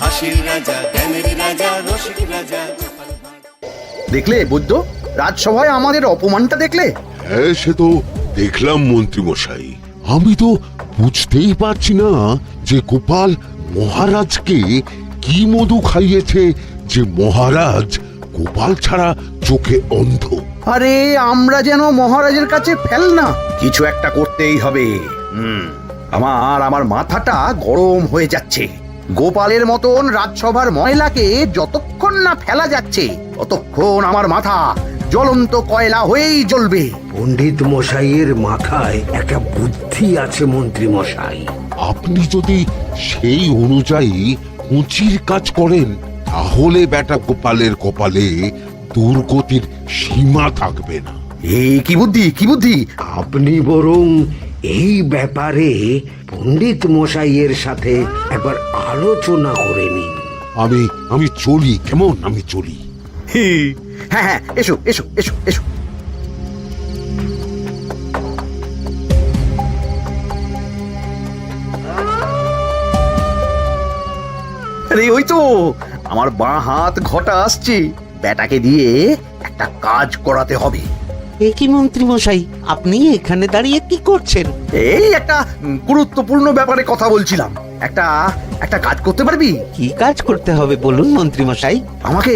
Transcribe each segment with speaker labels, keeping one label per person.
Speaker 1: হাসির রাজা, জ্ঞানের রাজা, রসিক রাজা।
Speaker 2: দেখলে বৈদ্য, রাজসভায় আমাদের অপমানটা দেখলে?
Speaker 3: হ্যাঁ, সে তো দেখলাম মন্ত্রী মশাই। আমি তো বুঝতেই পারছি না যে গোপাল মহারাজকে কি মধু খাইয়েছে যে মহারাজ গোপাল ছাড়া চোখে অন্ধ।
Speaker 2: আরে আমরা যেন মহারাজের কাছে ফেল না, কিছু একটা করতেই হবে। আমার মাথাটা গরম হয়ে যাচ্ছে। গোপালের মতন রাজসভার ময়লাকে যতক্ষণ না ফেলা যাচ্ছে ততক্ষণ আমার মাথা জ্বলন্ত কয়লা হয়েই জ্বলবে।
Speaker 4: পণ্ডিত মশাইয়ের মাথায় একটা বুদ্ধি আছে মন্ত্রী মশাই।
Speaker 3: আপনি যদি সেই অনুযায়ী উঁচির কাজ করেন তাহলে বেটা গোপালের কপালে দুর্গতির সীমা থাকবে না।
Speaker 2: এই কি বুদ্ধি, কি বুদ্ধি?
Speaker 4: আপনি বরং এই ব্যাপারে পণ্ডিত মশাইয়ের সাথে একবার আলোচনা করে নিন।
Speaker 3: আমি চলি, কেমন? আমি চলি।
Speaker 2: হ্যাঁ হ্যাঁ, এসো এসো এসো এসো। আরে ওই তো আমার বাঁ হাত ঘটা আসছে, বেটাকে দিয়ে একটা কাজ করাতে হবে।
Speaker 5: এ কি মন্ত্রী মশাই, আপনি এখানে দাঁড়িয়ে কি করছেন?
Speaker 2: এই একটা গুরুত্বপূর্ণ ব্যাপারে কথা বলছিলাম। একটা কাজ করতে পারবি?
Speaker 5: কি কাজ করতে হবে বলুন মন্ত্রী মশাই।
Speaker 2: আমাকে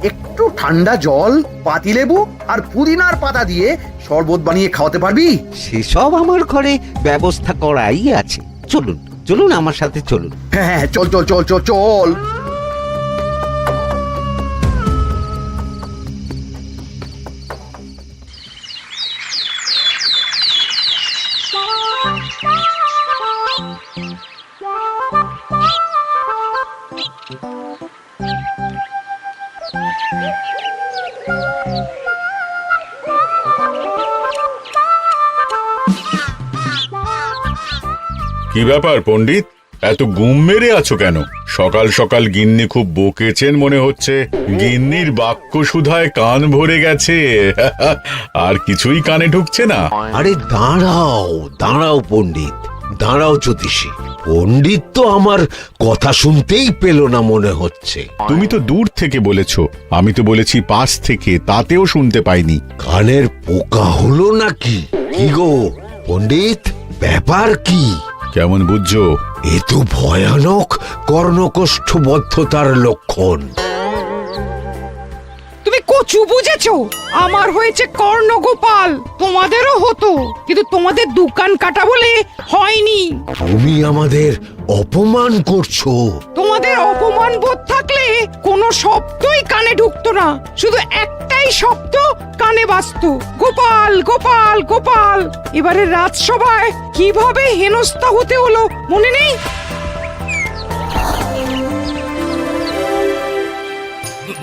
Speaker 2: একটু ঠান্ডা জল, পাতিলেবু আর পুদিনার পাতা দিয়ে শরবত বানিয়ে খাওয়াতে পারবি?
Speaker 5: সেসব আমার ঘরে ব্যবস্থা করাই আছে। চলুন চলুন, আমার সাথে চলুন।
Speaker 2: হ্যাঁ হ্যাঁ, চল চল চল চল চল।
Speaker 6: কি ব্যাপার পণ্ডিত, এত গুম মেরে আছো কেন? সকাল সকাল গিন্নি খুব বকেছেন মনে হচ্ছে। গিন্নির বাক্য সুধায় কান ভরে গেছে, আর কিছুই কানে ঢুকছে না।
Speaker 4: আরে দাঁড়াও দাঁড়াও পণ্ডিত, দাঁড়াও জ্যোতিষী। পণ্ডিত তো আমার কথা শুনতেই পেল না মনে হচ্ছে।
Speaker 6: তুমি তো দূর থেকে বলেছো, আমি তো বলেছি পাশ থেকে, তাতেও শুনতে পাইনি।
Speaker 4: কানের পোকা হলো নাকি? কি গো পণ্ডিত, ব্যাপার কি?
Speaker 6: কেমন বুঝছো?
Speaker 4: এ তো ভয়ানক কর্ণকোষ্ঠবদ্ধতার লক্ষণ।
Speaker 7: তুমি কচু বুঝেছো? আমার হয়েছে কর্ণগোপাল, তোমাদেরও হতো, কিন্তু তোমাদের দোকান কাটা বলে হয়নি।
Speaker 4: তুমি আমাদের অপমান করছো।
Speaker 7: তোমাদের অপমান বোধ থাকলে কোনো শব্দই কানে ঢুকতো না, শুধু একটাই শব্দ কানে বাজতো, গোপাল গোপাল গোপাল। এবারে রাজসভায় কিভাবে হেনস্থা হতে হলো মনে নেই?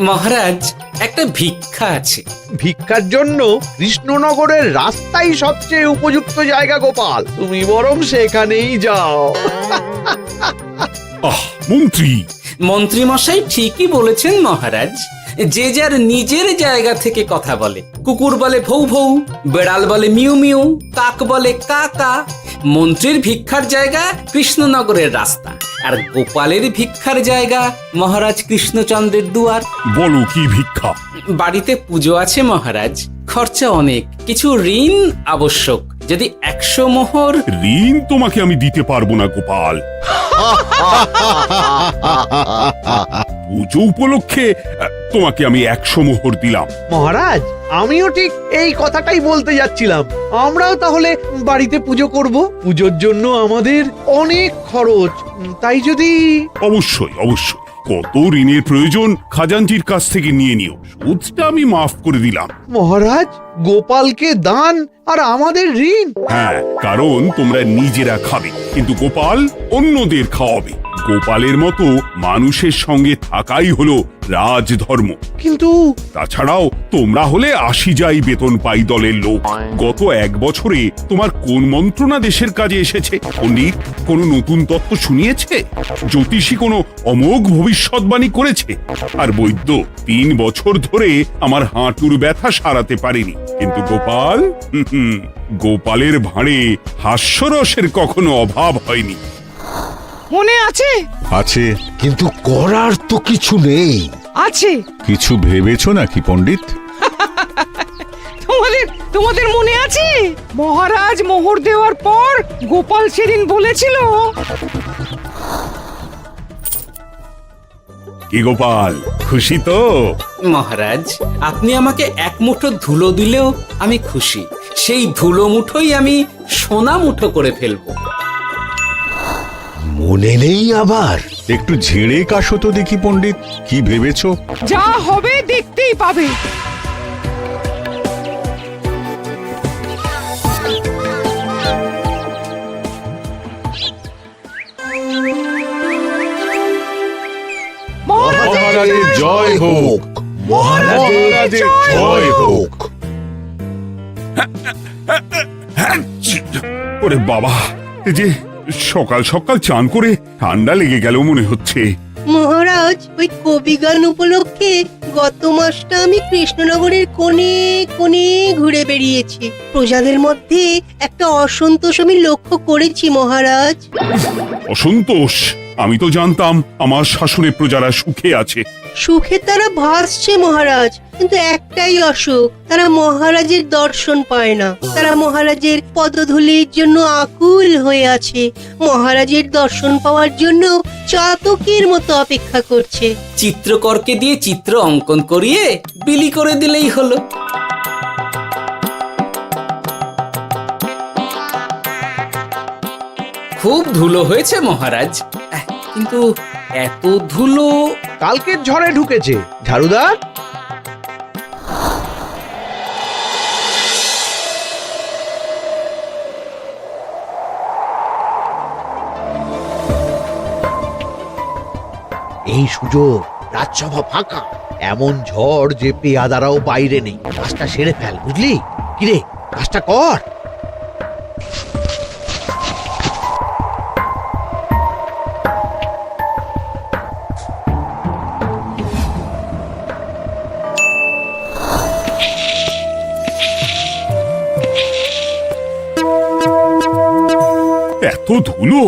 Speaker 8: মহারাজ, একটা ভিক্ষা আছে।
Speaker 2: ভিক্ষার জন্য কৃষ্ণনগরের রাস্তাই সবচেয়ে উপযুক্ত জায়গা গোপাল, তুমি বরং সেখানেই যাও।
Speaker 6: মন্ত্রী,
Speaker 8: মন্ত্রী মশাই ঠিকই বলেছেন মহারাজ। যে যার নিজের জায়গা থেকে কথা বলে। কুকুর বলে ভৌ ভৌ, বেড়াল বলে মিউ মিউ, কাক বলে কা কা। মন্ত্রীর ভিক্ষার জায়গা কৃষ্ণনগরের রাস্তা, আর গোপালের ভিক্ষার জায়গা মহারাজ কৃষ্ণচন্দ্রের দুয়ার।
Speaker 6: বলো কি ভিক্ষা?
Speaker 8: বাড়িতে পুজো আছে মহারাজ, খরচা অনেক, কিছু ঋণ আবশ্যক। যদি 100 মোহর।
Speaker 6: ঋণ তোমাকে আমি দিতে পারবো না গোপাল। পুজো উপলক্ষে তোমাকে আমি 100 মোহর দিলাম।
Speaker 9: মহারাজ, আমিও ঠিক এই কথাটাই বলতে যাচ্ছিলাম। আমরাও তাহলে বাড়িতে পুজো করব। পুজোর জন্য আমাদের অনেক খরচ, তাই যদি...
Speaker 6: অবশ্যই অবশ্যই, কত ঋণের প্রয়োজন খাজাঞ্চির কাছ থেকে নিয়ে নিও, সুদটা আমি মাফ করে দিলাম।
Speaker 9: মহারাজ, গোপালকে দান আর আমাদের ঋণ?
Speaker 6: হ্যাঁ, কারণ তোমরা নিজেরা খাবে, কিন্তু গোপাল অন্যদের খাওয়াবে। গোপালের মতো মানুষের সঙ্গে থাকাই হলো রাজধর্ম।
Speaker 9: কিন্তু
Speaker 6: তাছাড়াও তোমরা হলে 80 যাই বেতন পাই দলের লোক। গত 1 বছরে তোমার কোন মন্ত্রণা দেশের কাজে এসেছে? পণ্ডিত কোনো নতুন তত্ত্ব শুনিয়েছে? জ্যোতিষী কোনো অমোঘ ভবিষ্যৎবাণী করেছে? আর বৈদ্য 3 বছর ধরে আমার হাঁটুর ব্যথা সারাতে পারেনি। কিন্তু গোপাল, গোপালের ভাঁড়ে হাস্যরসের কখনো অভাব হয়নি।
Speaker 7: মনে আছে
Speaker 10: আছে।
Speaker 4: কিন্তু করার তো কিছু নেই।
Speaker 7: আছে।
Speaker 10: কিছু ভেবেছো নাকি পণ্ডিত?
Speaker 7: তোমাদের মনে আছে মহারাজ মোহর দেওয়ার পর গোপাল সেদিন বলেছিল,
Speaker 6: কি গোপাল, খুশি তো?
Speaker 8: মহারাজ, আপনি আমাকে এক মুঠো ধুলো দিলেও আমি খুশি। সেই ধুলো মুঠোই আমি সোনা মুঠো করে ফেলবো।
Speaker 4: মনে নেই আবার?
Speaker 10: একটু ঝেড়ে কাশো তো দেখি পণ্ডিত, কি ভেবেছো?
Speaker 7: যা হবে দেখতেই পাবে।
Speaker 10: মহারাজের জয় হোক,
Speaker 4: মহারাজের জয় হোক।
Speaker 6: ওরে বাবা, এই যে সকাল সকাল চান করে ঠান্ডা লেগে গেল মনে হচ্ছে।
Speaker 11: মহারাজ, ওই কবি গান উপলক্ষে গত মাসটা আমি কৃষ্ণনগরের কোণে কোণে ঘুরে বেরিয়েছি। প্রজাদের মধ্যে একটা অসন্তোষ আমি লক্ষ্য করেছি মহারাজ।
Speaker 6: অসন্তোষ? আমি তো জানতাম আমার শাসনে প্রজারা সুখে আছে।
Speaker 11: সুখে তারা ভাসছে মহারাজ, কিন্তু একটাই অসুখ, তারা মহারাজের দর্শন পায় না। তারা মহারাজের পদধূলির জন্য আকুল হয়ে আছে, মহারাজের দর্শন পাওয়ার জন্য চাতকের মতো অপেক্ষা করছে।
Speaker 8: চিত্রকরকে দিয়ে চিত্র অঙ্কন করিয়ে বিলি করে দিলেই হলো। খুব ধুলো হয়েছে মহারাজ, কিন্তু এত ধুলো।
Speaker 9: কালকের ঝড়ে ঢুকেছে। ঝাড়ুদার, এই সুযোগ, রাজসভা ফাঁকা, এমন ঝড় যে পেয়াদারাও বাইরে নেই। কাজটা সেরে ফেল, বুঝলি? কিরে, কাজটা কর।
Speaker 6: এত ধুলো!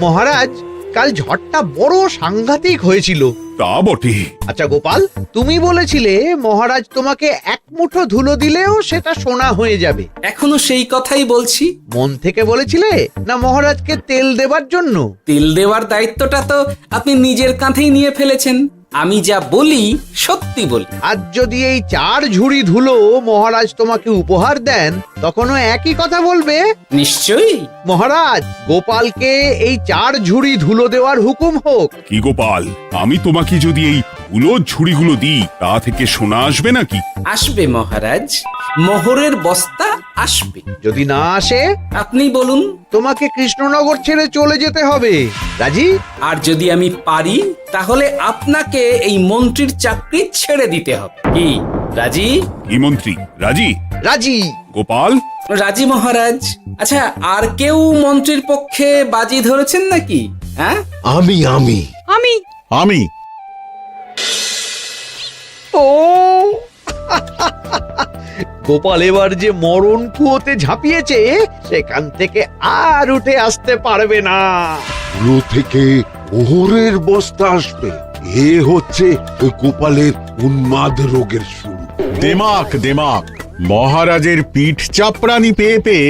Speaker 9: মহারাজ, কাল ঝড়টা বড় সাংঘাতিক হয়েছিল।
Speaker 6: তা বটে।
Speaker 9: আচ্ছা গোপাল, তুমি বলেছিলে মহারাজ তোমাকে এক মুঠো ধুলো দিলেও সেটা সোনা হয়ে যাবে।
Speaker 8: এখনো সেই কথাই বলছি।
Speaker 9: মন থেকে বলেছিলে না মহারাজকে তেল দেবার জন্য?
Speaker 8: তেল দেওয়ার দায়িত্বটা তো আপনি নিজের কাঁধেই নিয়ে ফেলেছেন। আমি যা বলি সত্যি বলি।
Speaker 9: আজ যদি এই 4 ঝুড়ি ধুলো মহারাজ তোমাকে উপহার দেন, তখনও একই কথা বলবে?
Speaker 8: নিশ্চয়ই।
Speaker 9: মহারাজ, গোপালকে এই 4 ঝুড়ি ধুলো দেওয়ার হুকুম হোক।
Speaker 6: কি গোপাল, আমি তোমাকে যদি এই ধুলোর ঝুড়িগুলো দিই, তা থেকে সোনা আসবে নাকি?
Speaker 8: আসবে মহারাজ, মোহরের বস্তা আসবে।
Speaker 9: যদি না আসে,
Speaker 8: আপনি বলুন।
Speaker 9: তোমাকে কৃষ্ণনগর ছেড়ে চলে যেতে হবে। রাজি?
Speaker 8: আর যদি আমি পারি, তাহলে আপনাকে এই মন্ত্রীর চাকরি ছেড়ে দিতে হবে। কি রাজি?
Speaker 6: কি মন্ত্রী, রাজি?
Speaker 9: রাজি।
Speaker 6: গোপাল?
Speaker 8: রাজি মহারাজ। আচ্ছা, আর কেউ মন্ত্রীর পক্ষে বাজি ধরেছেন নাকি? হ্যাঁ,
Speaker 4: আমি
Speaker 7: আমি
Speaker 10: আমি
Speaker 9: ও গোপাল এবার যে মরণ কুয়োতে ঝাঁপিয়েছে, সেখান থেকে আর উঠে আসতে পারবে না।
Speaker 3: কুলো থেকে মোহরের বস্তা আসবে, এ হচ্ছে গোপালের উন্মাদ রোগের শুরু।
Speaker 10: দেমাক দেমাক, মহারাজের পিঠ চাপড়ানি পেয়ে পেয়ে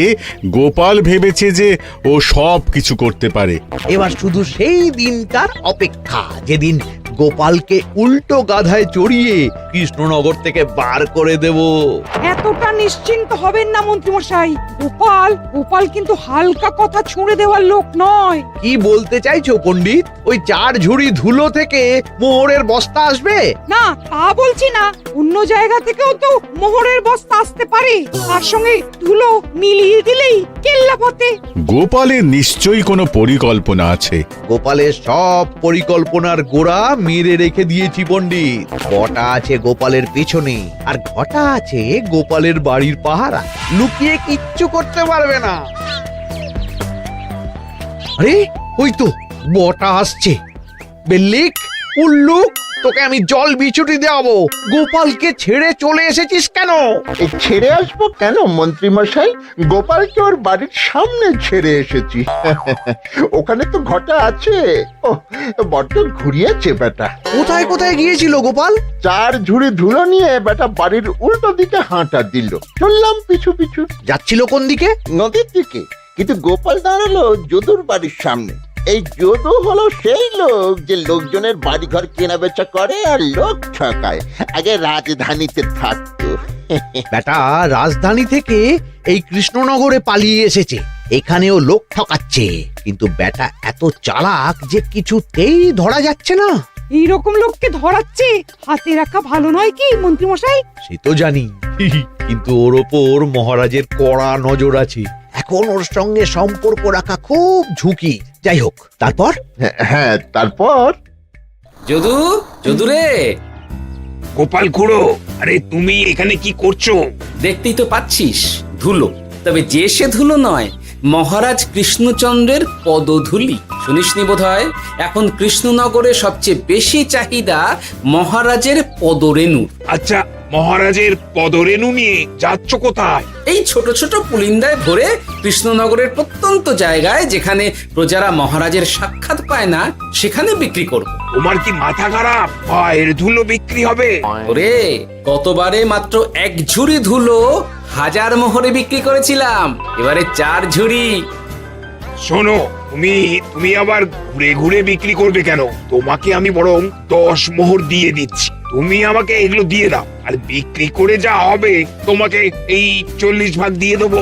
Speaker 10: গোপাল ভেবেছে যে ও সব কিছু করতে পারে।
Speaker 9: এবার শুধু সেই দিনটার অপেক্ষা, যেদিন গোপালকে উল্টো গাধায় চড়িয়ে কৃষ্ণনগর থেকে বার করে দেব।
Speaker 7: এতটা নিশ্চিন্ত হবেন না মন্ত্রীমশাই। গোপাল কিন্তু হালকা কথা ছুঁড়ে দেওয়ার লোক নয়।
Speaker 9: কি বলতে চাইছো পণ্ডিত? ওই 4 ঝুড়ি ধুলো থেকে মোহরের বস্তা আসবে?
Speaker 7: না, তা বলছি না। অন্য জায়গা থেকেও তো মোহরের বস্তা আসতে পারে। তার সঙ্গে ধুলো মিলিয়ে দিলেই কেল্লাফতে।
Speaker 10: গোপালের নিশ্চয়ই কোনো পরিকল্পনা আছে।
Speaker 9: গোপালের সব পরিকল্পনার গোড়া মেরে রেখে দিয়েছি পণ্ডিত। ঘটা আছে গোপালের পেছনে, আর ঘটা আছে গোপালের বাড়ির পাহারা। লুকিয়ে কিচ্ছু করতে পারবে না। আরে ওই তো বটা আসছে। বেল্লিক, উল্লুক, তোকে আমি জল বিছুটি দেওয়াবো। গোপালকে ছেড়ে চলে এসেছিস কেন?
Speaker 12: ছেড়ে আসবো কেন মন্ত্রী মশাই? গোপালকে ওর বাড়ির সামনে ছেড়ে এসেছি। ওখানে তো ঘটা আছে। ও বড্ড ঘুরিয়েছে বেটা।
Speaker 9: কোথায় কোথায় গিয়েছিল গোপাল?
Speaker 12: 4 ঝুড়ি ধুলো নিয়ে বেটা বাড়ির উল্টো দিকে হাঁটা দিল। চললাম পিছু পিছু।
Speaker 9: যাচ্ছিল কোন দিকে?
Speaker 12: নদীর দিকে। কিন্তু গোপাল দাঁড়ালো যদুর বাড়ির সামনে। এই যদু হলো সেই লোক যে লোকজনের বাড়িঘর কেনা বেচা করে আর লোক ঠকায়। আগে রাজধানীতে থাকতো।
Speaker 9: বেটা রাজধানী থেকে এই কৃষ্ণনগরে পালিয়ে এসেছে, এখানেও লোক ঠকাচ্ছে। কিন্তু বেটা এত চালাক যে কিছুতেই ধরা যাচ্ছে না।
Speaker 7: এইরকম লোককে ধরাচ্ছে হাতে রাখা ভালো নয় কি মন্ত্রী মশাই?
Speaker 9: সে তো জানি, কিন্তু ওর ওপর মহারাজের কড়া নজর আছে। এখন ওর সঙ্গে সম্পর্ক রাখা খুব ঝুঁকি। যাই হোক, তারপর?
Speaker 12: হ্যাঁ তারপর
Speaker 8: যদু, যদু রে,
Speaker 4: গোপাল খুড়ো, আরে তুমি এখানে কি করছো?
Speaker 8: দেখতেই তো পাচ্ছিস ধুলো, তবে যে সে ধুলো নয়, মহারাজ কৃষ্ণচন্দ্রের পদধূলি। শুনিসনি বোধহয় এখন কৃষ্ণনগরে সবচেয়ে বেশি চাহিদা মহারাজের পদরেণু।
Speaker 4: আচ্ছা, মহারাজের পদরেণু নিয়ে যাচ্ছ কোথায়?
Speaker 8: এই ছোট ছোট পুলিন্দায় ভরে কৃষ্ণনগরের প্রত্যন্ত জায়গায় যেখানে প্রজারা মহারাজের সাক্ষাৎ পায় না সেখানে বিক্রি করব।
Speaker 4: তোমার কি মাথা খারাপ? পায়ের ধুলো বিক্রি হবে?
Speaker 8: ওরে, গতবারে মাত্র 1 ঝুড়ি ধুলো 1000 মোহরে বিক্রি করেছিলাম, এবারে 4 ঝুড়ি।
Speaker 4: শোনো, তুমি আবার ঘুরে ঘুরে বিক্রি করবে কেন? তোমাকে আমি বরং 10 মোহর দিয়ে দিচ্ছি, তুমি আমাকে এগুলো দিয়ে দাও, আর বিক্রি করে যা হবে তোমাকে এই 40 ভাগ দিয়ে দেবো।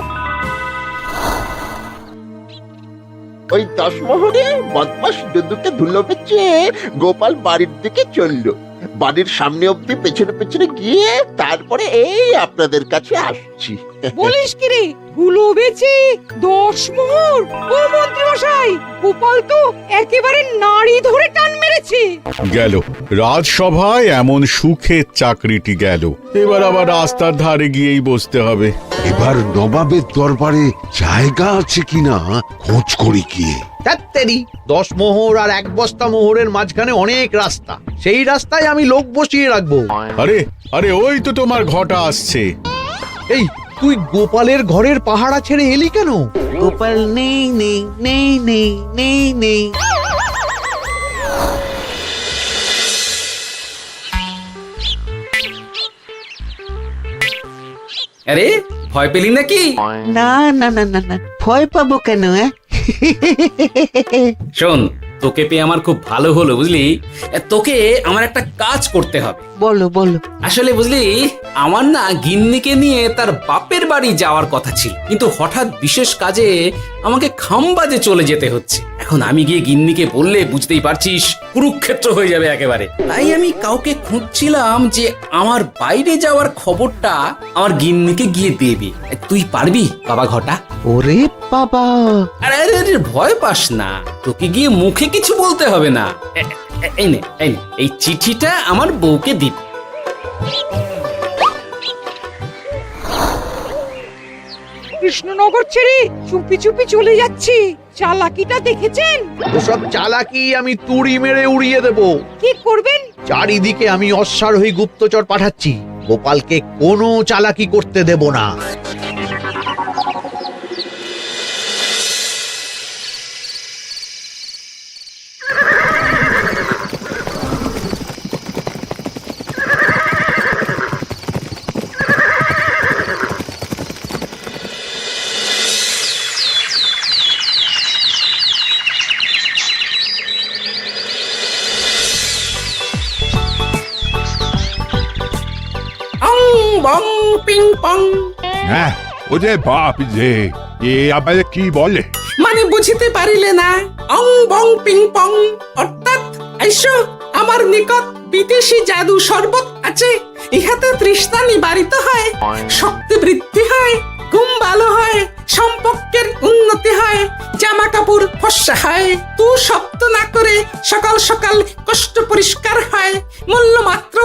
Speaker 12: ওই 10 মোহরে বদমাস যদুকে ধুলো বেচে গোপাল বাড়ির দিকে চললো। বাড়ির সামনে অব্দি পেছনে পেছনে গিয়ে তারপরে এই আপনাদের কাছে আসছি।
Speaker 7: বলিস কি রে, ধুলো বেচে 10 মোহর? ও মন্ত্রী মশাই, গোপাল তো একেবারে নাড়ি ধরে টান মেরেছে।
Speaker 10: গেল রাজসভায় এমন সুখের চাকরিটি গেল, এবার আবার রাস্তার ধারে গিয়েই বসতে হবে।
Speaker 3: এবার নবাবের দরবারে জায়গা আছে কিনা খোঁজ করি গিয়ে।
Speaker 9: ধ্যাত্তেরি, 10 মোহর আর 1 বস্তা মোহরের মাঝখানে অনেক রাস্তা, সেই রাস্তায় আমি লোক বসিয়ে রাখবো।
Speaker 10: আরে আরে, ওই তো তোমার ঘটা আসছে।
Speaker 9: এই, তুই গোপালের ঘরের পাহারা ছেড়ে এলি কেন?
Speaker 5: গোপাল নেই নেই নেই নেই নেই নেই।
Speaker 8: আরে, ভয় পেলি নাকি?
Speaker 5: না না না না না, ভয় পাবো কেন?
Speaker 8: শোন, তোকে পেয়ে আমার খুব ভালো হলো বুঝলি। তোকে আমার একটা কাজ করতে হবে।
Speaker 5: বলো বলো।
Speaker 8: আসলে বুঝলি, আমার না গিন্নিকে নিয়ে তার বাপের বাড়ি যাওয়ার কথা ছিল, কিন্তু হঠাৎ বিশেষ কাজে আমাকে খামবাজে চলে যেতে হচ্ছে। এখন আমি গিয়ে গিন্নিকে বললে বুঝতেই পারছিস কুরুক্ষেত্র হয়ে যাবে একেবারে। তাই আমি কাউকে খুঁজছিলাম যে আমার বাইরে যাওয়ার খবরটা আমার গিন্নিকে গিয়ে দেবে। তুই পারবি বাবা ঘটা?
Speaker 5: ওরে বাবা!
Speaker 8: আরে আরে আরে, ভয় পাস না, তোকে গিয়ে মুখে কিছু বলতে হবে না। এই নে, এই চিঠিটা আমার বউকে দিবি।
Speaker 7: কৃষ্ণনগর ছেড়ে চুপি চুপি চলে যাচ্ছি, চালাকিটা দেখেছেন?
Speaker 9: ওসব চালাকি আমি তুড়ি মেরে উড়িয়ে দেব।
Speaker 7: কি করবেন?
Speaker 9: চারিদিকে আমি অশ্বারোহী গুপ্তচর পাঠাচ্ছি, গোপালকে কোনো চালাকি করতে দেব না।
Speaker 8: বং পিং পং।
Speaker 6: হ্যাঁ, ওরে বাপ রে, এ আবার কি বলে?
Speaker 8: মানে বুঝিতে পারিলে না? অং বং পিং পং অর্থাৎ আইসো আমার নিকট বিদেশি জাদু শরবত আছে, ইহাতে তৃষ্ণা নিবারিত হয়, শক্তি বৃদ্ধি হয়, ঘুম ভালো হয়, সম্পর্কের উন্নতি হয়, জামা কাপড় ফর্সা হয়, তু শব্দ না করে সকাল সকাল কষ্ট পরিষ্কার হয়, মূল্য মাত্র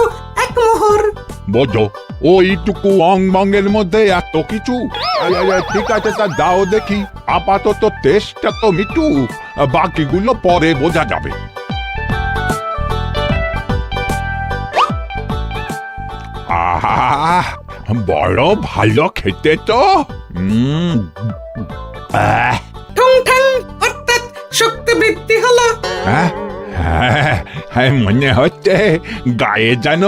Speaker 8: 1 মোহর।
Speaker 6: বলো, ওইটুকু অং বঙ্গের মধ্যে এত কিছু? ঠিক আছে, তা দাও দেখি। আপাতত টেস্টটা তো মিটুক, বাকিগুলো পরে বোঝা যাবে।
Speaker 10: বড় ভালো খেতে তো
Speaker 7: ঠং ঠং অর্থাৎ শক্তি বৃদ্ধি হলো।
Speaker 10: হ্যাঁ, মনে হচ্ছে গায়ে যেন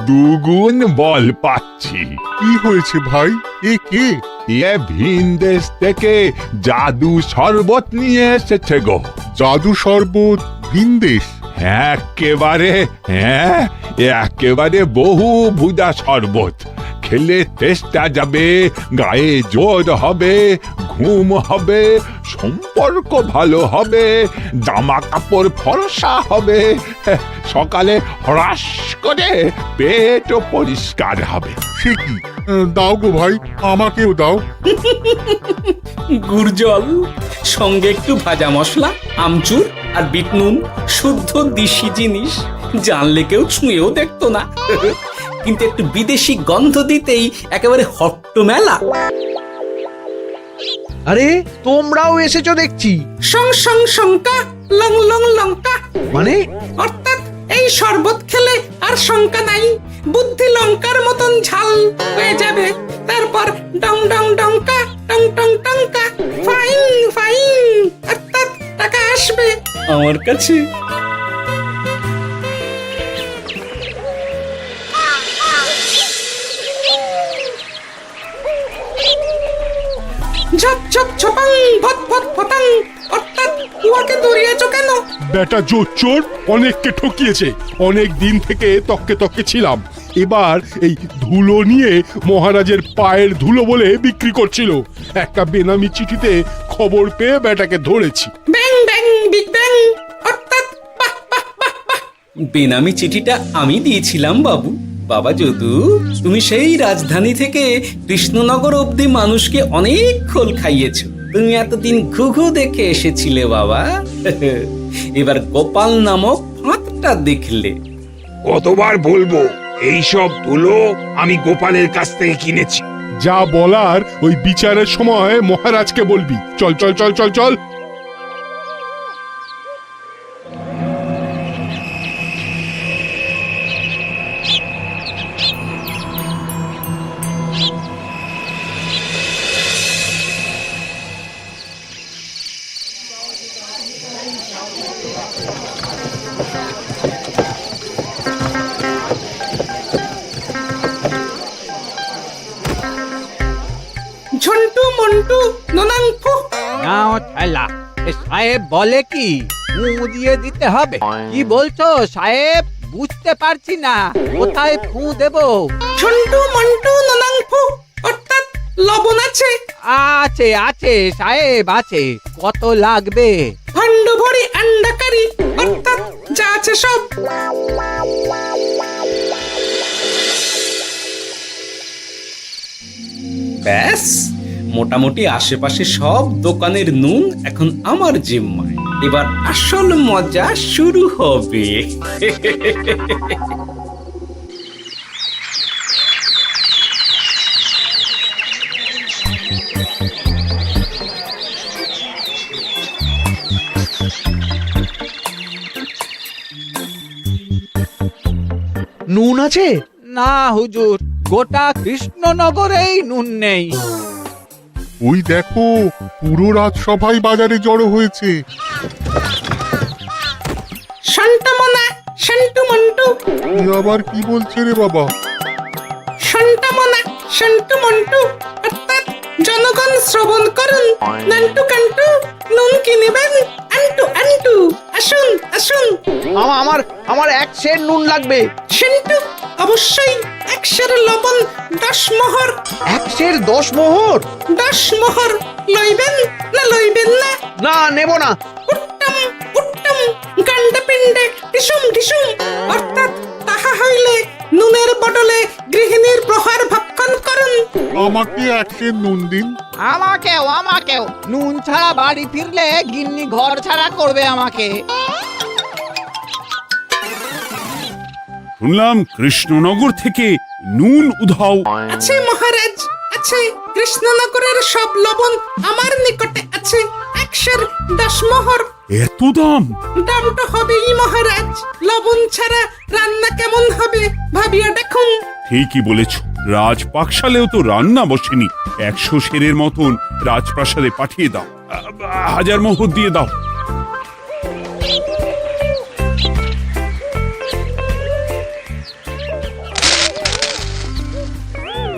Speaker 10: দুগুণ বল পাচ্ছি। কি হয়েছে ভাই? এ কে? এ ভিন দেশ থেকে জাদু শরবত নিয়ে এসেছে গো। জাদু শরবত ভিন দেশ? একেবারে বহু ভুজা শরবত। খেলে তেষ্টা যাবে, গায়ে জোর হবে, ঘুম হবে, সম্পর্ক ভালো হবে, জামা কাপড় ফর্সা হবে, সকালে হ্রাস করে পেটও পরিষ্কার হবে। সে কি? দাও গো ভাই, আমাকেও দাও।
Speaker 8: গুড় জল, সঙ্গে একটু ভাজা মশলা, আমচুর আর বিট নুন, শুদ্ধ দেশি জিনিস। জানলে কেউ ছুঁয়েও দেখতো না, কিন্তু একটু বিদেশি গন্ধ দিতেই একেবারে হট্ট মেলা।
Speaker 9: আরে তোমরাও এসেছো দেখছি।
Speaker 7: সং সং শঙ্কা, লং লং লঙ্কা।
Speaker 9: মানে
Speaker 7: অর্থাৎ এই শরবত খেলে আর শঙ্কা নাই, বুদ্ধি লঙ্কার মতন ঝাল হয়ে যাবে। তারপর ডং ডং ডঙ্কা, টং টং টঙ্কা, ফাইন ফাইন, অর্থাৎ টাকা আসবে
Speaker 8: আমার কাছে।
Speaker 7: ঝপ ঝপ ঝপাং, ভট ভট ফটাং, অর্থাৎ উহাকে দৌড়িয়েছো কেন?
Speaker 6: বেটা জোচ্চোর অনেককে ঠকিয়েছে। অনেক দিন থেকে তককে তককে ছিলাম। এবার এই ধুলো নিয়ে মহারাজের পায়ের ধুলো বলে বিক্রি করছিল। একটা বেনামি চিঠিতে খবর পেয়ে বেটাকে ধরেছি।
Speaker 7: ব্যাং ব্যাং বিগ ব্যাং, অর্থাৎ বাহ বাহ বাহ বাহ।
Speaker 8: বেনামি চিঠিটা আমি দিয়েছিলাম বাবু। বাবা যদু, তুমি সেই রাজধানী থেকে কৃষ্ণনগর অবধি মানুষকে অনেক খোল খাইয়েছো। তুমি এতদিন ঘুঘু দেখে এসেছিলে বাবা, এবার গোপাল নামক ফাঁদটা দেখলে।
Speaker 4: কতবার বলবো, এইসব ধুলো আমি গোপালের কাছ থেকে কিনেছি।
Speaker 6: যা বলার ওই বিচারের সময় মহারাজকে বলবি। চল চল চল চল চল।
Speaker 7: ঝন্টু মন্টু ননাঙ্কু।
Speaker 9: নাও ঠেলা। সাহেব বলে কি ফু দিয়ে দিতে হবে? কি বলছো সাহেব? বুঝতে পারছি না, কোথায় ফু দেব?
Speaker 7: ঝন্টু মন্টু ননাঙ্কু, অর্থাৎ লবণ আছে?
Speaker 9: আছে আছে সাহেব আছে। কত লাগবে?
Speaker 7: ভান্ড ভরি আন্ডাকারি, অর্থাৎ যা আছে সব।
Speaker 8: ব্যাস, মোটামুটি আশেপাশে সব দোকানের নুন এখন আমার জিম্মায়। এবার আসল মজা শুরু হবে।
Speaker 9: নুন আছে? না হুজুর, গোটা কৃষ্ণনগরেই নুন নেই।
Speaker 10: ওই দেখো, পুরো রাজসভাই বাজারে জড়ো হয়েছে।
Speaker 7: শান্তামনা, শান্টু মন্টু।
Speaker 10: আবার কি বলছে রে বাবা?
Speaker 7: শান্তামনা, শান্টু মন্টু, অর্থাৎ জনগণ শ্রবণ করুন। নান্টু কান্টু, নুন কি নেবেন? আন্টু আন্টু, আসুন আসুন।
Speaker 9: আমার আমার 1 সের নুন লাগবে।
Speaker 7: শান্টু, অবশ্যই 1 সের লবণ 10 মোহর।
Speaker 9: 1 সের 10 মোহর?
Speaker 7: 10 মোহর লইবেন না লইবেন না?
Speaker 9: না, নেব না।
Speaker 7: উত্তম উত্তম, গান্ডা পিণ্ডে ঢিসুম ঢিসুম, অর্থাৎ তাহা হইলে নুনের বদলে গৃহিণীর প্রহার ভক্ষণ করুন।
Speaker 10: আমাকে 1 সের নুন দিন।
Speaker 9: আমাকেও নুন ছাড়া বাড়ি ফিরলে গিন্নি ঘর ছাড়া করবে আমাকে।
Speaker 6: শুনলাম কৃষ্ণনগর থেকে নুন উধাও।
Speaker 7: আছে মহারাজ, আছে। কৃষ্ণনগরের সব লবণ আমার নিকটে আছে। 1 সের 10 মোহর।
Speaker 6: এত দাম?
Speaker 7: দাম তো হবেই মহারাজ। লবণ ছাড়া রান্না কেমন হবে ভাবিয়া দেখুন।
Speaker 6: ঠিকই বলেছ। রাজপাকশালেও তো রান্না বসেনি। 100 সেরের মতন রাজপ্রাসাদে পাঠিয়ে দাও। 1000 মোহর দিয়ে দাও।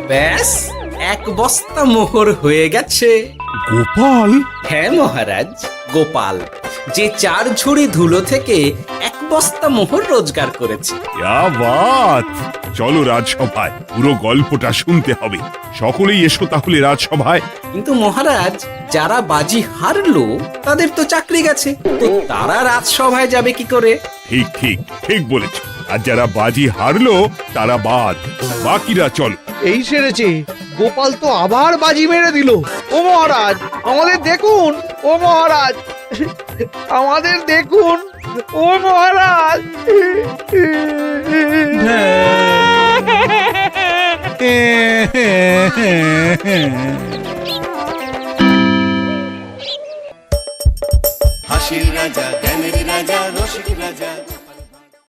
Speaker 8: ব্যাস 1 বস্তা মোহর হয়ে গেছে।
Speaker 6: গোপাল,
Speaker 8: হ্যাঁ মহারাজ, গোপাল, যে 4 ঝুড়ি ধুলো থেকে 1 বস্তা মোহর রোজগার করেছে।
Speaker 6: ইয়া বাত! চলো রাজসভায়, পুরো গল্পটা শুনতে হবে। সকলেই এসো তাহলে রাজসভায়।
Speaker 8: কিন্তু মহারাজ, যারা বাজি হারলো তাদের তো চাকরি গেছে, তো তারা রাজসভায় যাবে কি করে?
Speaker 6: ঠিক ঠিক ঠিক বলেছ। আর যারা বাজি হারলো তারা বাদ, বাকিরা চলো।
Speaker 9: এই সেরেছে, গোপাল তো আবার বাজি মেরে দিল। ও মহারাজ, আমাদের দেখুন। ও মহারাজ, আমাদের দেখুন। ও মহারাজ।
Speaker 1: হাসির রাজা জ্ঞানের রাজা রসিক রাজা